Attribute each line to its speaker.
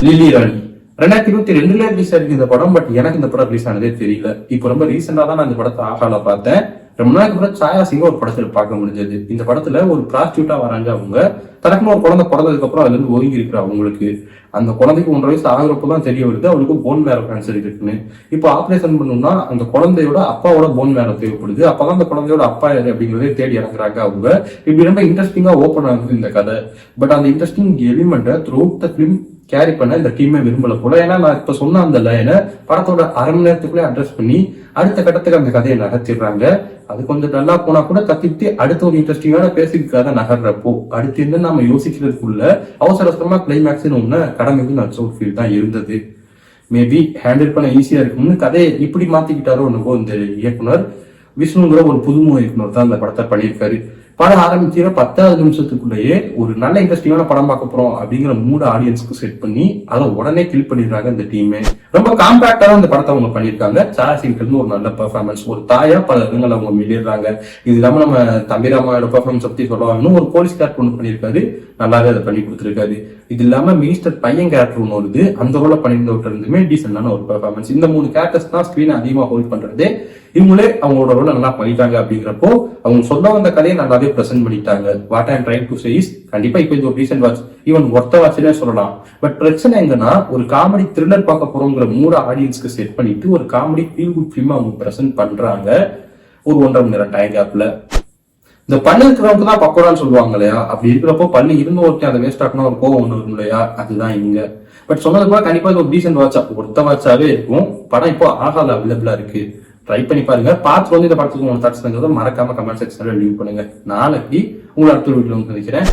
Speaker 1: Lily ராணி 2022 release ஆயிருக்கு இந்த படம். பட் எனக்கு இந்த படம் ரிலீஸ் ஆனதே தெரியல. இப்போ ரொம்ப ரீசெண்டா தான் நான் இந்த படத்தை ஆகால பார்த்தேன். ரொம்ப நாளைக்கு அப்புறம் சாயா சிங்க ஒரு படத்துல பார்க்க முடிஞ்சது. இந்த படத்துல ஒரு ப்ராஸ்டியூட்டா வராங்க. அவங்க தனக்குன்னு ஒரு குழந்தை பிறந்ததுக்கு அப்புறம் அதுல இருந்து ஒதுங்கி இருக்கிற அவங்களுக்கு அந்த குழந்தைக்கு 1.5 வயசு ஆகிறப்பதான் தெரிய வருது அவளுக்கு போன் மேரோ கேன்சர் இருக்குன்னு. இப்போ ஆபரேஷன் பண்ணணும்னா அந்த குழந்தையோட அப்பாவோட போன் மேரோ தேவைப்படுது. அப்பதான் அந்த குழந்தையோட அப்பா யாரு அப்படிங்கறதே தேடி இறங்குறாங்க அவங்க. இப்படி ரொம்ப இன்ட்ரெஸ்டிங்கா ஓப்பன் ஆகுது இந்த கதை. பட் அந்த இன்ட்ரெஸ்டிங் எலிமெண்ட்டை த்ரூ த ஃபிலிம் கேரி பண்ண இந்த டீமே விரும்பல போல. ஏன்னா நான் இப்ப சொன்ன அந்த லைனை படத்தோட 1/2 மணி நேரத்துக்குள்ளே அட்ரஸ் பண்ணி அடுத்த கட்டத்துக்கு அந்த கதையை நகர்த்திடுறாங்க. அது கொஞ்சம் நல்லா போனா கூட கத்திட்டு அடுத்த ஒரு இன்ட்ரெஸ்டிங்கான பேசிக் கதை நகர்றப்போ அடுத்து என்ன நம்ம யோசிக்கிறதுக்குள்ள அவசரமா கிளைமேக்ஸ்னு ஒண்ணு கடமைக்கு நடிச்ச ஒரு ஃபீல் தான் இருந்தது. மேபி ஹேண்டில் பண்ண ஈஸியா இருக்கும்னு கதையை இப்படி மாத்திக்கிட்டாரோ என்னவோ இந்த இயக்குனர். விஷ்ணுங்கிற ஒரு புதுமுக இயக்குனர் தான் இந்த படத்தை பண்ணியிருக்காரு. படம் ஆரம்பிக்கிற 10வது நிமிஷத்துக்குள்ளேயே ஒரு நல்ல இன்ட்ரெஸ்டிங்கான படம் பார்க்க போறோம் அப்படிங்கிற மூட ஆடியன்ஸ்க்கு செட் பண்ணி அதை உடனே கில் பண்ணிடுறாங்க இந்த டீமே. ரொம்ப காம்பாக்டா இந்த படத்தை அவங்க பண்ணிருக்காங்க. சாசிங்கிறது ஒரு நல்ல பெர்ஃபார்மன்ஸ். ஒரு தாயா பல இடங்கள் அவங்க மிளிடுறாங்க. இது இல்லாம நம்ம தம்பிராமாவோட பெர்ஃபார்மன்ஸ் பத்தி சொல்லுவாங்க. ஒரு போலீஸ் கேரக்டர் ஒன்று பண்ணியிருக்காரு, நல்லாவே அதை பண்ணி கொடுத்துருக்காரு. இது இல்லாம மினிஸ்டர் பையன் கேரக்டர் ஒன்று வருது, அந்த ரோல பண்ணியிருந்தவர்கிட்ட இருந்துமே டீசென்டான ஒரு பெர்ஃபார்மன்ஸ். இந்த 3 கேரக்டர்ஸ் தான் ஸ்கிரீன் அதிகமா ஹோல்ட் பண்றது. இவங்களே அவங்களோட ரோல நல்லா பண்ணிட்டாங்க. அப்படிங்கிறப்போ அவங்க சொல்ல வந்த கதையை நல்லாவே பிரசென்ட் பண்ணிட்டாங்க. What I'm trying to say is கண்டிப்பா இப்போ இது ஒரு ரீசன்ட் வாட்ச், ஈவன் ஒர்த்த வாட்ச்னே சொல்லலாம். பட் பிரச்சனை எங்கன்னா ஒரு காமெடி த்ரில்லர் பார்க்க போறோங்கிற மூட ஆடியன்ஸ்க்கு செட் பண்ணிட்டு ஒரு காமெடி ஃபீல் குட் ஃபிலிம் அவங்க பிரசென்ட் பண்றாங்க ஒரு 1.5 மணி நேரம் டைம் கேப்ல. இந்த பல்லு இருக்கிறவங்க தான் பக்கோடான்னு சொல்லுவாங்க இல்லையா? அப்படி இருக்கிறப்போ பல்லு இருந்து ஒருத்தன் அதை வேஸ்ட் ஆக்கணும் ஒரு கோவம் ஒன்று இருக்கும் இல்லையா? அதுதான் இங்க. பட் சொன்னது கூட கண்டிப்பா இது ஒரு டீசென்ட் வாட்சா ஒர்த்த வாட்சாவே இருக்கும். படம் இப்போ ஆகால அவைலபிளா இருக்கு. ட்ரை பண்ணி பாருங்க. பார்த்து வந்து இந்த படத்துக்கு உங்களுக்கு தாட்ஸ் மறக்காம கமெண்ட் செக்ஷன்ல லீவ் பண்ணுங்க. நாளைக்கு உங்களை அடுத்த வீடியோ சந்திக்கிறேன்.